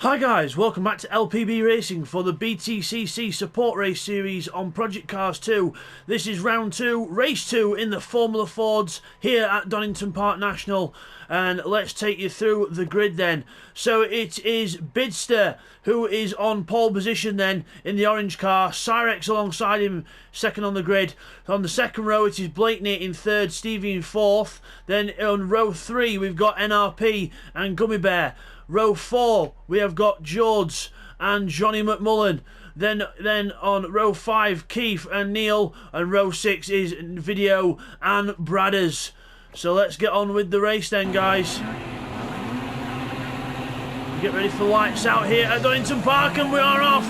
Hi guys, welcome back to LPB Racing for the BTCC support race series on Project Cars 2. This is round 2, race 2 in the Formula Fords here at Donington Park National, and let's take you through the grid then. So it is Bidzster who is on pole position then in the orange car, Cyrex alongside him second on the grid. On the second row it is Blakeney in third, Stevie in fourth. Then on row 3 we've got NRP and Gummy Bear. Row 4 we have got George and Johnny McMullen. Then on row 5 Keith and Neil, and row 6 is Video and Bradders. So let's get on with the race then, guys. Get ready for lights out here at Donington Park, and we are off.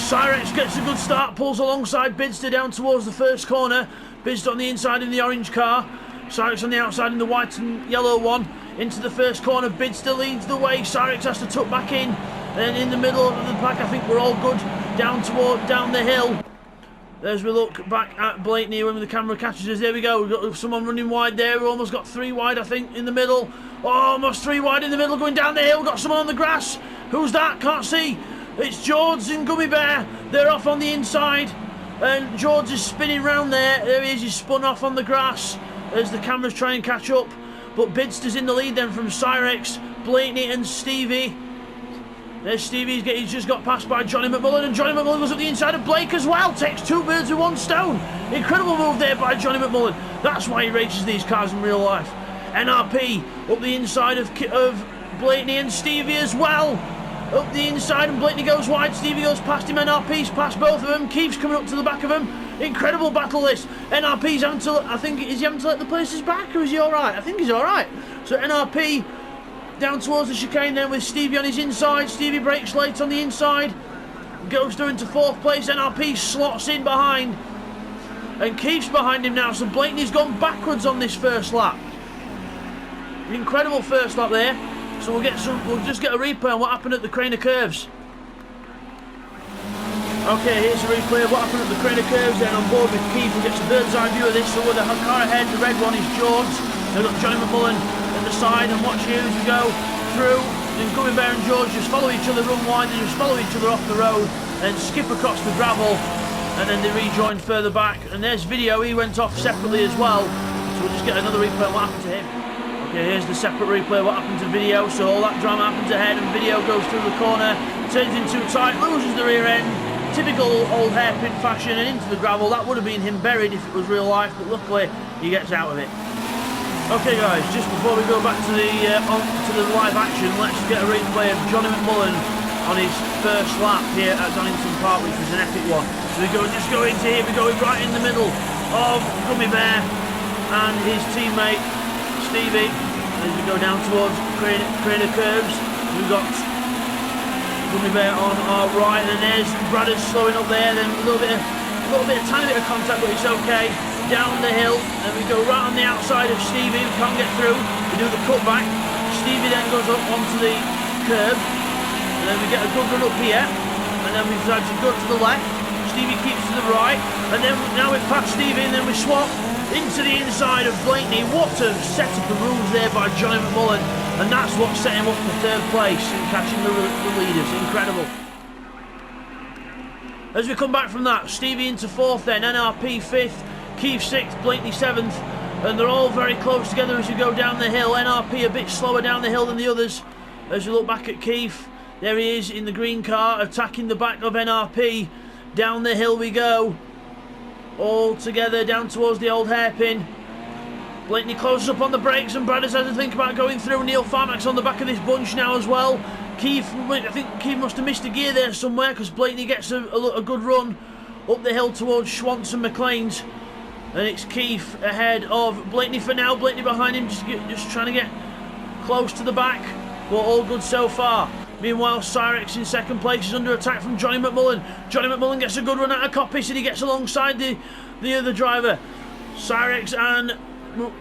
Cyrex gets a good start, pulls alongside Bidzster down towards the first corner. Bidzster on the inside in the orange car, Cyrex on the outside in the white and yellow one. Into the first corner, Bidzster leads the way. Cyrex has to tuck back in. Then in the middle of the pack, I think we're all good down the hill. As we look back at Blakeney when the camera catches us, there we go. We've got someone running wide there. We've almost got 3 wide, I think, in the middle. Oh, almost 3 wide in the middle, going down the hill. We've got someone on the grass. Who's that? Can't see. It's George and Gummy Bear. They're off on the inside, and George is spinning round there. There he is. He's spun off on the grass as the cameras try and catch up. But Bidzster's in the lead then from Cyrex, Blakeney and Stevie. There's Stevie, he's just got passed by Johnny McMullen, and Johnny McMullen goes up the inside of Blake as well. Takes 2 birds with 1 stone. Incredible move there by Johnny McMullen. That's why he races these cars in real life. NRP up the inside of Blakeney and Stevie as well. Up the inside, and Blakeney goes wide. Stevie goes past him. NRP's past both of them. Keeps coming up to the back of him. Incredible battle this. NRP's having to, I think, is he having to let the places back, or is he alright? I think he's alright. So NRP down towards the chicane then with Stevie on his inside. Stevie breaks late on the inside, goes through into 4th place. NRP slots in behind and keeps behind him now. So Blakeney's gone backwards on this first lap. Incredible first lap there. So we'll just get a replay on what happened at the Crane of Curves. Okay, here's a replay of what happened at the Crane of Curves. Then on board with Keith, who gets a bird's eye view of this. So with the car ahead, the red one is George. They've got Johnny McMullen at the side, and watch here as we go through. And Gummy Bear and George just follow each other, run wide, they just follow each other off the road, and skip across the gravel, and then they rejoin further back. And there's Video, he went off separately as well. So we'll just get another replay of what happened to him. Okay, here's the separate replay of what happened to Video. So all that drama happens ahead, and Video goes through the corner, turns in too tight, loses the rear end. Typical old hairpin fashion, and into the gravel. That would have been him buried if it was real life, but luckily he gets out of it. Okay guys, just before we go back to the live action, let's get a replay of Johnny McMullen on his first lap here at Donington Park, which was an epic one. So we just go into here, we go right in the middle of Gummy Bear and his teammate Stevie. As we go down towards Crane of Curves, we've got Gummy Bear on our right, and then there's Bradders slowing up there. Then a little bit of tiny bit of contact, but it's okay. Down the hill, and we go right on the outside of Stevie, who can't get through. We do the cutback. Stevie then goes up onto the curb, and then we get a good run up here, and then we decide to go to the left. Stevie keeps to the right, and then now we've passed Stevie, and then we swap into the inside of Blakeney. What a setup of rules there by Johnny McMullen, and that's what set him up for 3rd place and catching the leaders. Incredible. As we come back from that, Stevie into 4th then, NRP 5th, Keith 6th, Blakeney 7th, and they're all very close together as we go down the hill. NRP a bit slower down the hill than the others. As we look back at Keith, there he is in the green car, attacking the back of NRP. Down the hill we go, all together down towards the old hairpin. Blakeney closes up on the brakes, and Bradders has to think about going through. Neil Farmack's on the back of this bunch now as well. Keith, I think Keith must have missed a gear there somewhere, because Blakeney gets a good run up the hill towards Schwantz and McLean's. And it's Keith ahead of Blakeney for now. Blakeney behind him, just trying to get close to the back. But all good so far. Meanwhile, Cyrex in 2nd place is under attack from Johnny McMullen. Johnny McMullen gets a good run out of Coppice, and he gets alongside the other driver. Cyrex and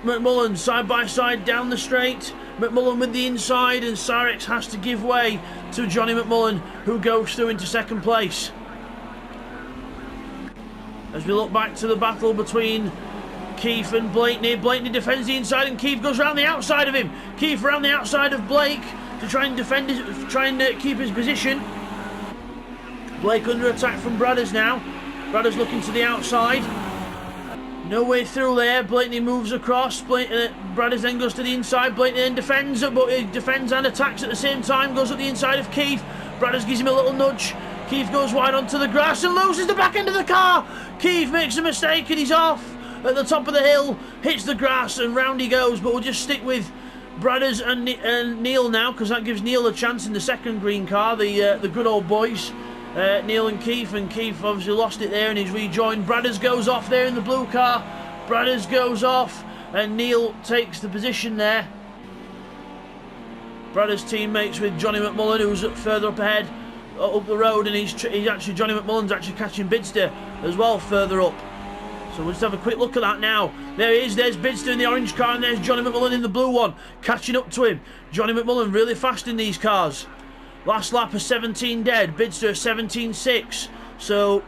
McMullen side by side down the straight. McMullen with the inside, and Cyrex has to give way to Johnny McMullen, who goes through into 2nd place. As we look back to the battle between Keith and Blakeney, Blakeney defends the inside, and Keith goes around the outside of him. Keith around the outside of Blake, to try and defend keep his position. Blake under attack from Bradders now. Bradders looking to the outside. No way through there. Blakeney moves across. Bradders then goes to the inside. Blakeney then defends, but he defends and attacks at the same time. Goes up the inside of Keith. Bradders gives him a little nudge. Keith goes wide onto the grass and loses the back end of the car. Keith makes a mistake and he's off at the top of the hill. Hits the grass and round he goes. But we'll just stick with Bradders and Neil now, because that gives Neil a chance in the second green car. The good old boys. Neil and Keith obviously lost it there and he's rejoined. Bradders goes off there in the blue car. Bradders goes off and Neil takes the position there. Bradders teammates with Johnny McMullen, who's further up ahead, up the road, and he's actually, Johnny McMullen's actually catching Bidzster as well further up. So we'll just have a quick look at that now. There he is, there's Bidzster in the orange car and there's Johnny McMullen in the blue one, catching up to him. Johnny McMullen really fast in these cars. Last lap a 17 dead, Bidzster a 17.6. So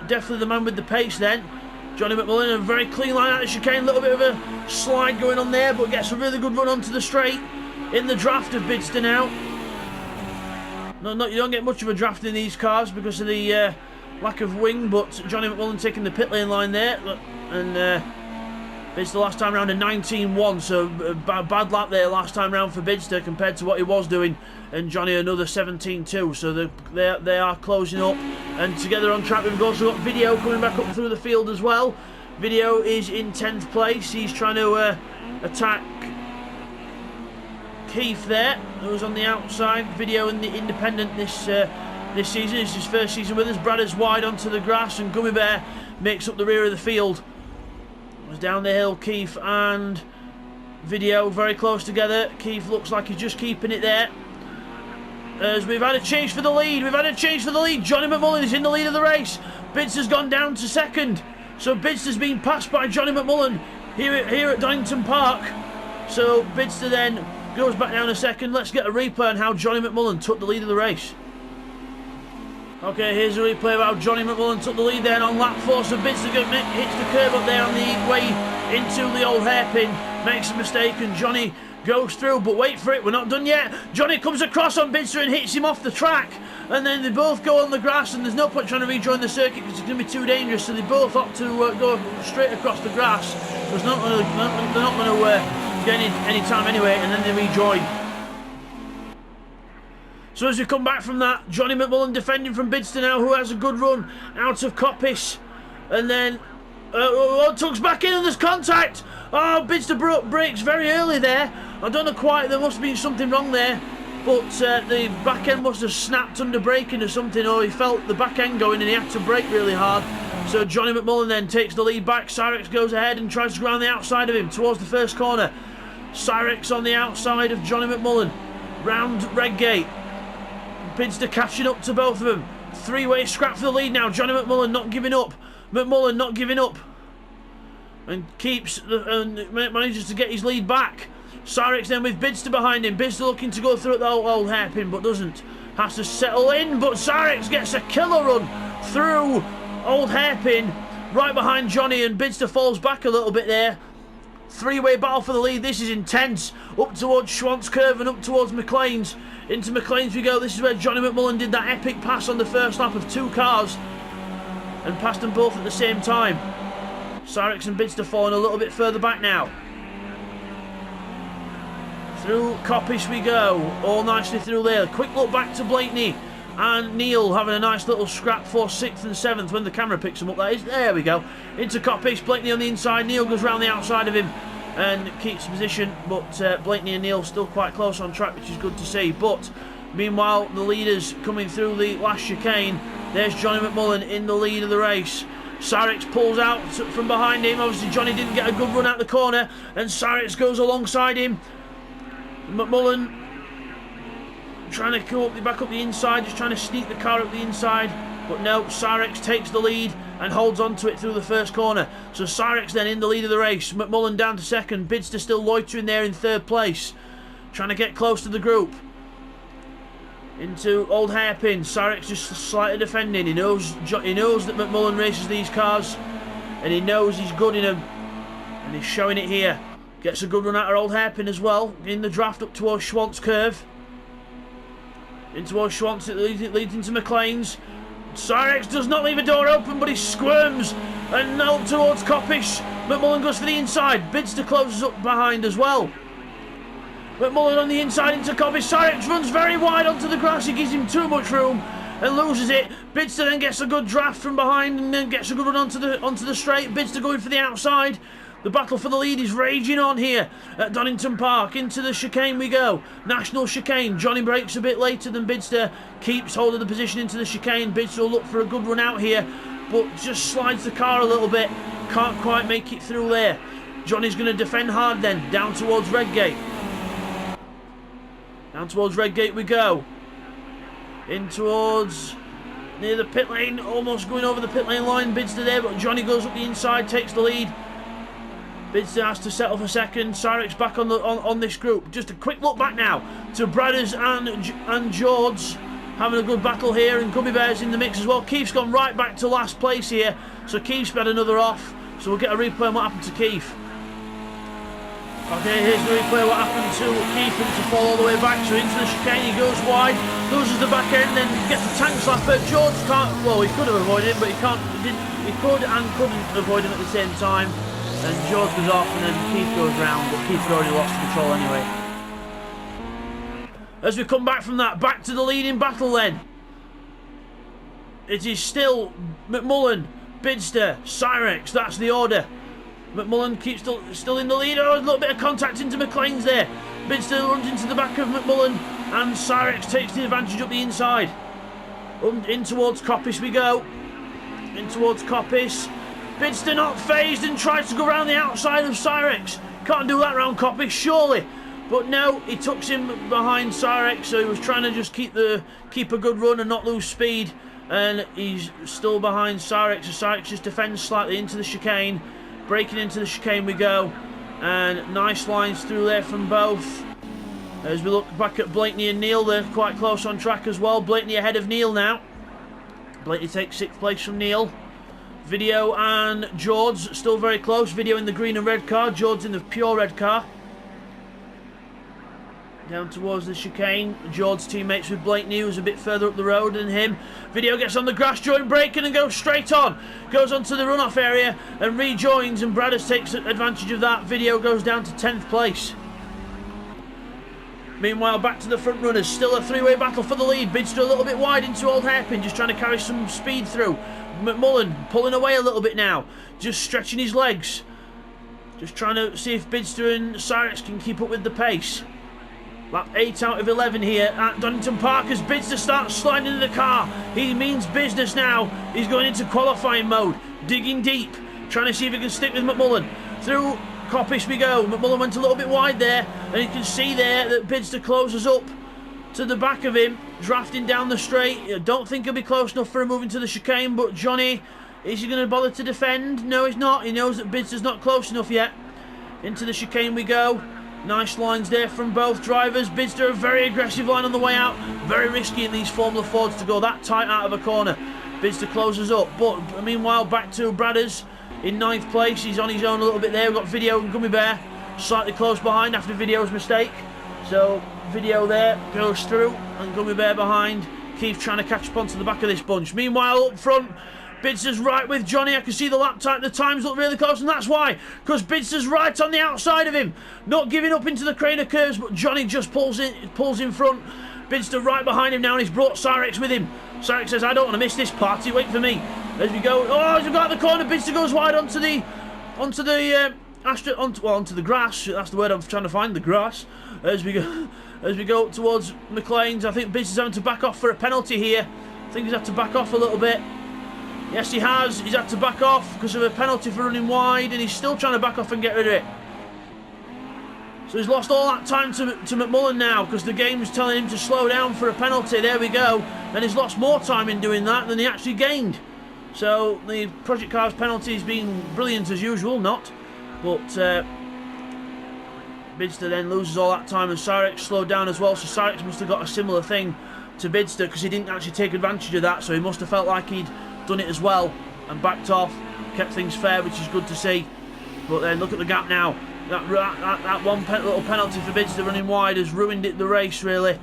definitely the man with the pace then. Johnny McMullen, a very clean line out of the chicane, a little bit of a slide going on there, but gets a really good run onto the straight in the draft of Bidzster now. No, you don't get much of a draft in these cars because of the lack of wing, but Johnny McMullen taking the pit lane line there, and Bidzster last time round a 19.1, so a bad lap there last time round for Bidzster compared to what he was doing, and Johnny another 17.2, so they are closing up and together on track. We've also got Video coming back up through the field as well. Video is in 10th place, he's trying to attack Keith there, who's on the outside. Video in the independent this season. It's his first season with us. Bradders wide onto the grass and Gummy Bear makes up the rear of the field. Was down the hill, Keith and Video very close together. Keith looks like he's just keeping it there. As we've had a change for the lead. Johnny McMullen is in the lead of the race. Bidzster's gone down to second. So Bidzster's been passed by Johnny McMullen here at Donington Park. So Bidzster then goes back down a second. Let's get a replay on how Johnny McMullen took the lead of the race. Okay, here's a replay of how Johnny McMullen took the lead then on lap 4. So Bidzster hits the curb up there on the way into the old hairpin, makes a mistake, and Johnny goes through. But wait for it, we're not done yet. Johnny comes across on Bidzster and hits him off the track, and then they both go on the grass, and there's no point trying to rejoin the circuit because it's going to be too dangerous. So they both opt to go straight across the grass. So they're not going to get any time anyway, and then they rejoin. So as we come back from that, Johnny McMullen defending from Bidzster now, who has a good run out of Coppice. And then tugs back in and there's contact. Oh, Bidzster brakes very early there. I don't know quite, there must have been something wrong there. But the back end must have snapped under braking or something, or he felt the back end going and he had to brake really hard. So Johnny McMullen then takes the lead back. Cyrex goes ahead and tries to go around the outside of him towards the first corner. Cyrex on the outside of Johnny McMullen. Round Redgate. Bidzster catching up to both of them. Three-way scrap for the lead now. Johnny McMullen not giving up. McMullen not giving up. And manages to get his lead back. Cyrex then with Bidzster behind him. Bidzster looking to go through at the old hairpin, but doesn't. Has to settle in, but Cyrex gets a killer run through old hairpin, right behind Johnny, and Bidzster falls back a little bit there. Three-way battle for the lead. This is intense. Up towards Schwantz Curve and up towards McLean's. Into McLean's we go. This is where Johnny McMullen did that epic pass on the first lap of two cars and passed them both at the same time. Cyrex and Bidzster falling a little bit further back now. Through Coppice we go. All nicely through there. Quick look back to Blakeney and Neil having a nice little scrap for 6th and 7th when the camera picks them up. That is, there we go. Into Coppice, Blakeney on the inside. Neil goes round the outside of him and keeps position, but Blakeney and Neil still quite close on track, which is good to see. But meanwhile, the leaders coming through the last chicane. There's Johnny McMullen in the lead of the race. Cyrex pulls out from behind him. Obviously Johnny didn't get a good run out the corner, and Cyrex goes alongside him. McMullen trying to come back up the inside, just trying to sneak the car up the inside, but no, Cyrex takes the lead and holds on to it through the first corner. So Cyrex then in the lead of the race. McMullen down to second. Bidzster still loitering there in third place, trying to get close to the group. Into old hairpin. Cyrex just slightly defending. He knows that McMullen races these cars, and he knows he's good in them, and he's showing it here. Gets a good run out of old hairpin as well in the draft up towards Schwantz Curve. In towards Schwantz, it leads into McLean's. Cyrex does not leave a door open, but he squirms. And now towards Coppish. McMullen goes for the inside. Bidzster closes up behind as well. McMullen on the inside into Coppish. Cyrex runs very wide onto the grass. He gives him too much room and loses it. Bidzster then gets a good draft from behind and then gets a good run onto the straight. Bidzster going for the outside. The battle for the lead is raging on here at Donington Park. Into the chicane we go. National chicane. Johnny breaks a bit later than Bidzster. Keeps hold of the position into the chicane. Bidzster will look for a good run out here, but just slides the car a little bit. Can't quite make it through there. Johnny's going to defend hard then. Down towards Redgate. Down towards Redgate we go. In towards near the pit lane. Almost going over the pit lane line. Bidzster there, but Johnny goes up the inside. Takes the lead. Bidzster has to settle for second. Cyrex back on this group. Just a quick look back now to Bradders and George having a good battle here, and Gummy Bear's in the mix as well. Keith's gone right back to last place here, so Keith's had another off. So we'll get a replay on what happened to Keith. Okay, here's the replay of what happened to Keith, and to fall all the way back. So into the chicane, he goes wide, loses the back end, then gets a tank slapper. George can't. Well, he could have avoided it, but he can't. He could and couldn't avoid him at the same time. And George goes off, and then Keith goes round, but Keith had already lost control anyway. As we come back from that, back to the leading battle then. It is still McMullen, Bidzster, Cyrex, that's the order. McMullen keeps still in the lead. Oh, a little bit of contact into McLean's there. Bidzster runs into the back of McMullen, and Cyrex takes the advantage up the inside. In towards Coppice we go. In towards Coppice. Bidzster not phased and tries to go around the outside of Cyrex. Can't do that round Coppice, surely. But no, he tucks him behind Cyrex, so he was trying to just keep a good run and not lose speed. And he's still behind Cyrex, so Cyrex just defends slightly into the chicane. Breaking into the chicane we go. And nice lines through there from both. As we look back at Blakeney and Neil, they're quite close on track as well. Blakeney ahead of Neil now. Blakeney takes 6th place from Neil. Video and George still very close. Video in the green and red car. George in the pure red car. Down towards the chicane. George's teammates with Blakeney, who's a bit further up the road than him. Video gets on the grass during braking and goes straight on. Goes onto the runoff area and rejoins, and Bradders takes advantage of that. Video goes down to 10th place. Meanwhile, back to the front runners. Still a three-way battle for the lead. Bidzster a little bit wide into Old Hairpin, just trying to carry some speed through. McMullen pulling away a little bit now, just stretching his legs, just trying to see if Bidzster and Cyrex can keep up with the pace. Lap 8 out of 11 here at Donington Park as Bidzster starts sliding into the car. He means business now. He's going into qualifying mode, digging deep, trying to see if he can stick with McMullen. Through Coppice we go. McMullen went a little bit wide there, and you can see there that Bidzster closes up to the back of him, drafting down the straight. I don't think he'll be close enough for a move into the chicane, but Johnny, is he going to bother to defend? No, he's not. He knows that Bidzster's not close enough yet. Into the chicane we go. Nice lines there from both drivers. Bidzster a very aggressive line on the way out. Very risky in these Formula Fords to go that tight out of a corner. Bidzster closes up, but meanwhile back to Bradders in 9th place. He's on his own a little bit there. We've got Video and Gummy Bear slightly close behind after Video's mistake. So Video there goes through, and Gummy Bear behind. Keith trying to catch up onto the back of this bunch. Meanwhile up front, Bidzster's right with Johnny. I can see the lap time, the times look really close, and that's why, because Bidzster's right on the outside of him, not giving up into the crane of curves, but Johnny just pulls in front. Bidzster right behind him now, and he's brought Cyrex with him. Cyrex says, I don't want to miss this party, wait for me. As we go, oh, as we got out the corner, Bidzster goes wide onto the grass. That's the word I'm trying to find, the grass. As we go towards McLean's, I think Bidzster's having to back off for a penalty here. I think he's had to back off a little bit. Yes, he has. He's had to back off because of a penalty for running wide, and he's still trying to back off and get rid of it. So he's lost all that time to McMullen now because the game's telling him to slow down for a penalty. There we go. And he's lost more time in doing that than he actually gained. So the Project Cars penalty has been brilliant as usual, not. But Bidzster then loses all that time, and Cyrex slowed down as well. So Cyrex must have got a similar thing to Bidzster because he didn't actually take advantage of that. So he must have felt like he'd done it as well and backed off, kept things fair, which is good to see. But then look at the gap now. That one little penalty for Bidzster running wide has ruined the race really.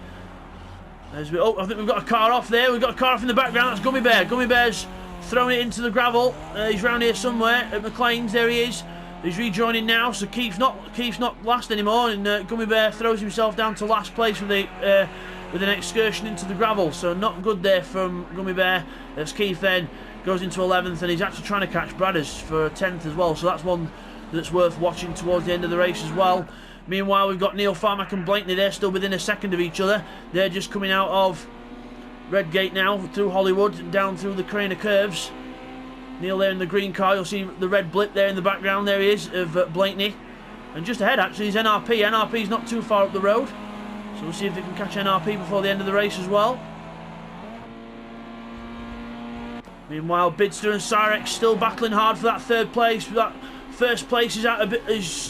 Oh, I think we've got a car off there. We've got a car off in the background. That's Gummy Bear. Gummy Bear's throwing it into the gravel. He's round here somewhere at McLean's. There he is. He's rejoining now. So Keith's not last anymore, and Gummy Bear throws himself down to last place with an excursion into the gravel. So not good there from Gummy Bear. As Keith then goes into 11th, and he's actually trying to catch Bradders for 10th as well. So that's one that's worth watching towards the end of the race as well. Meanwhile, we've got Neil Farmack and Blakeney there, still within a second of each other. They're just coming out of Redgate now, through Hollywood, and down through the Crane of Curves. Neil there in the green car. You'll see the red blip there in the background. There he is, of Blakeney. And just ahead, actually, is NRP. NRP's not too far up the road. So we'll see if they can catch NRP before the end of the race as well. Meanwhile, Bidzster and Cyrex still battling hard for that third place. That first place is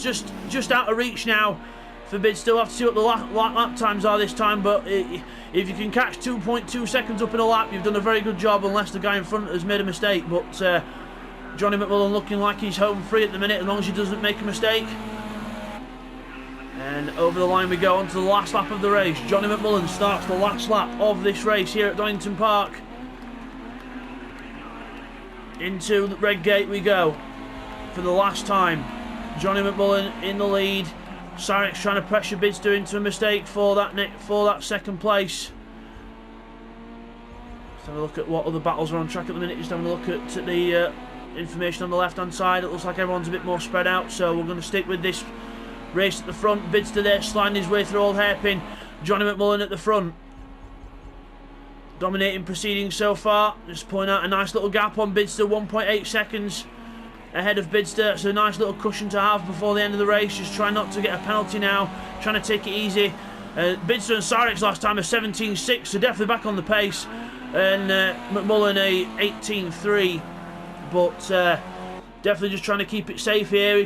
just out of reach now for Bidzster. We'll have to see what the lap times are this time, but if you can catch 2.2 seconds up in a lap, you've done a very good job, unless the guy in front has made a mistake. But Johnny McMullen looking like he's home free at the minute, as long as he doesn't make a mistake. And over the line we go on to the last lap of the race. Johnny McMullen starts the last lap of this race here at Donington Park. Into the Redgate we go for the last time. Johnny McMullen in the lead. Cyrex trying to pressure Bidzster into a mistake for that second place. Let's have a look at what other battles are on track at the minute. Just having a look at the information on the left hand side. It looks like everyone's a bit more spread out, so we're going to stick with this race at the front. Bidzster there sliding his way through Old Hairpin. Johnny McMullen at the front, dominating proceedings so far. Just pulling out a nice little gap on Bidzster, 1.8 seconds ahead of Bidzster. So a nice little cushion to have before the end of the race. Just trying not to get a penalty now, trying to take it easy. Bidzster and Cyrex last time are 17.6, so definitely back on the pace. And McMullen a 18.3, but definitely just trying to keep it safe here. He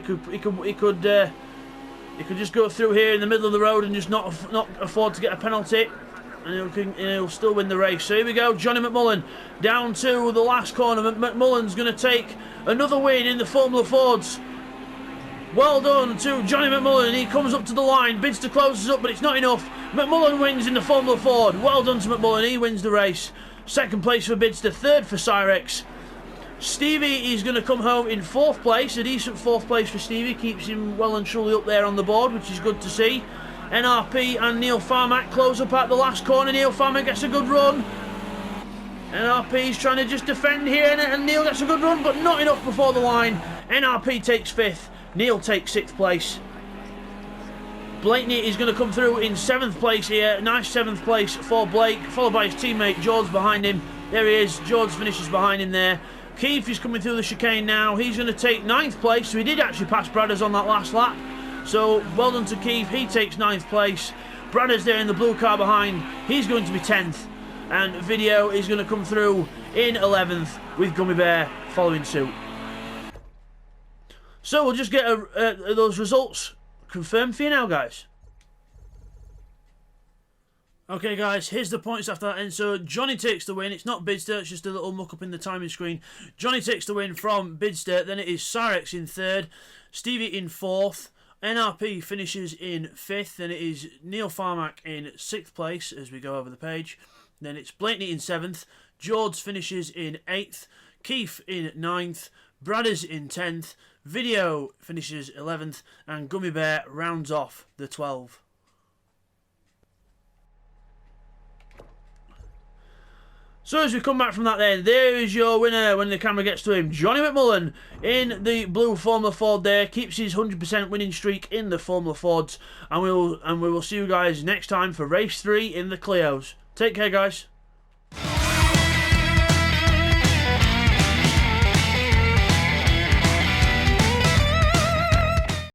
could just go through here in the middle of the road and just not afford to get a penalty, and he'll still win the race. So here we go, Johnny McMullen down to the last corner. McMullen's going to take another win in the Formula Fords. Well done to Johnny McMullen. He comes up to the line. Bidzster closes up, but it's not enough. McMullen wins in the Formula Ford. Well done to McMullen. He wins the race. Second place for Bidzster, third for Cyrex. Stevie is going to come home in fourth place. A decent fourth place for Stevie. Keeps him well and truly up there on the board, which is good to see. NRP and Neil Farmack close up at the last corner. Neil Farmack gets a good run. NRP's trying to just defend here, and Neil gets a good run, but not enough before the line. NRP takes fifth. Neil takes sixth place. Blakeney is going to come through in seventh place here. Nice seventh place for Blake, followed by his teammate George behind him. There he is. George finishes behind him there. Keith is coming through the chicane now. He's going to take ninth place, so he did actually pass Bradders on that last lap. So well done to Keith. He takes ninth place. Bradders there in the blue car behind. He's going to be 10th. And Video is going to come through in 11th with Gummy Bear following suit. So we'll just get those results confirmed for you now, guys. Okay, guys, here's the points after that end. So Johnny takes the win. It's not Bidzster, it's just a little muck up in the timing screen. Johnny takes the win from Bidzster. Then it is Cyrex in third, Stevie in fourth, NRP finishes in fifth. Then it is Neil Farmack in sixth place as we go over the page. Then it's Blakeney in seventh, George finishes in eighth, Keith in ninth, Bradders in 10th, Video finishes 11th, and Gummy Bear rounds off the 12. So as we come back from that then, there is your winner when the camera gets to him. Johnny McMullen in the blue Formula Ford there, keeps his 100% winning streak in the Formula Fords, and we will see you guys next time for race 3 in the Clios. Take care, guys.